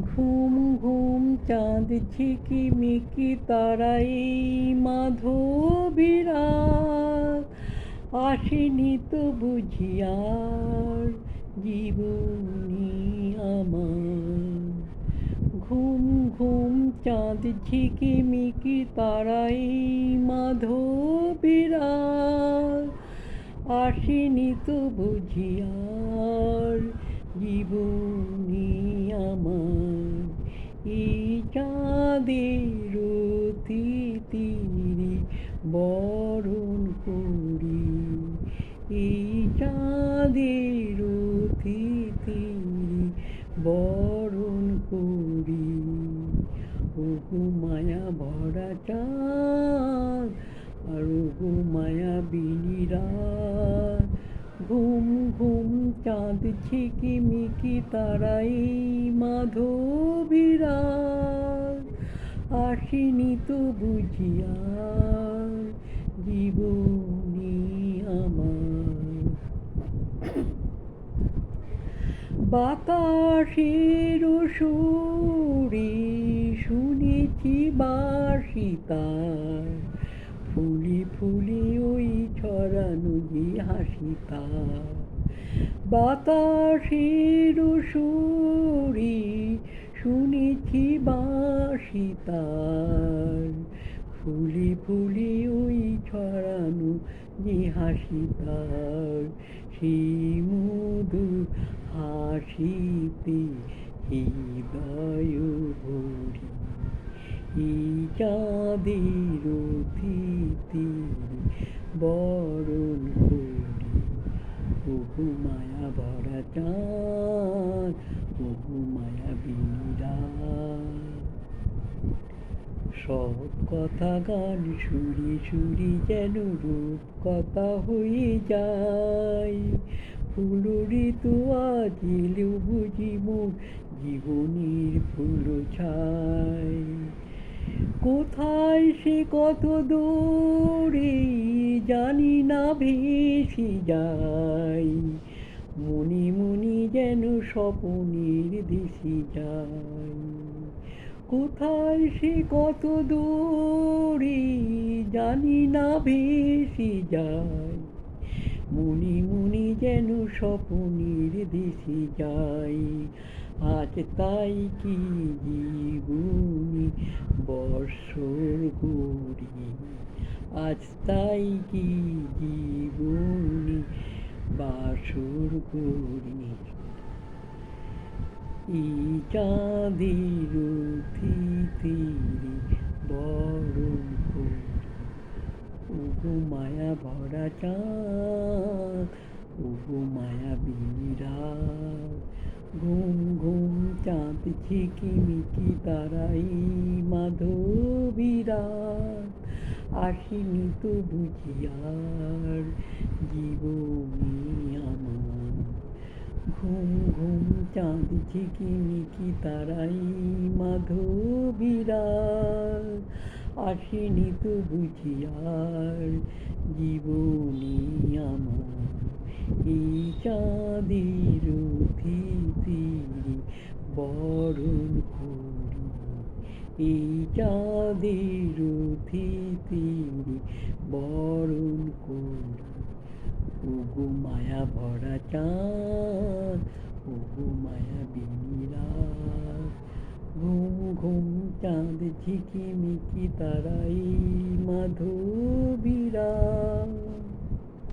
ঘুম ঘুম চাঁদ ঝিকিমিকি তারাই মাধবীরাত আসেনি তো বুঝি আর জীবনী আমার। ঘুম ঘুম চাঁদ ঝিকিমিকি তারাই মাধবীরাত আসেনি তো বুঝি আর জীবনী আমার। এই চাঁদের তিতিরে বরণ করি, এই চাঁদের তিতিরে বরণ করি। ওগো মায়া ভরা চাঁদ আর ওগো মায়াবিনী রাত, ঘুম ঘুম চাঁদ ঝিকিমিকি তারাই মাধবীরাত আসেনি তো বুঝি আর জীবনী আমার। বাতাসের সুরে শুনেছি বাঁশি তার, ফুলে ফুলে ওই ছড়ানো যে হাসি তার। বাতাসের সুরে শুনেছি বাঁশি তার, ফুলে ফুলে ওই ছড়ানো যে হাসি তার। সেই মধুর হাসিতে হৃদয় ভরি, এই চাঁদের তিতিরে বরণ করি। ওগো মায়া ভরা চাঁদ ওগো মায়াবিনী রাত, সব কথা গান সুরে সুরে যেন রূপ কথা হয়ে যায়। ফুলরে তো আজ এলেও বুঝি মোর জীবনের ফুল ছাই। কোথায় সে কত দূরে জানি না ভেসে যায়, মনে মনে যেন স্বপনের দেশে যায়। কোথায় সে কত দূরে জানি না ভেসে যায়, মনে মনে যেন স্বপনের দেশে যায়। আজ তাই কি জীবনী বর্ষর করি, আজ তাই কি জীবনী বাসর করি। এই চাঁদের তিতিরে বরণ করি, ওগো মায়া ভরা চাঁদ ওগো মায়াবিনী রাত, ঘুম ঘুম চাঁদ ঝিকিমিকি তারাই মাধবীরাত আসেনি তো বুঝি আর জীবনী আমার। ঘুম ঘুম চাঁদ ঝিকিমিকি তারাই মাধবীরাত আসেনি তো বুঝি আর জীবনী আমার। এই চাঁদের তিতিরে বরণ করি, এই চাঁদের তিতিরে বরণ করি। ওগো মায়া ভরা চাঁদ ওগো মায়াবিনী রাত, ঘুম ঘুম চাঁদ ঝিকিমিকি তারাই মাধবীরাত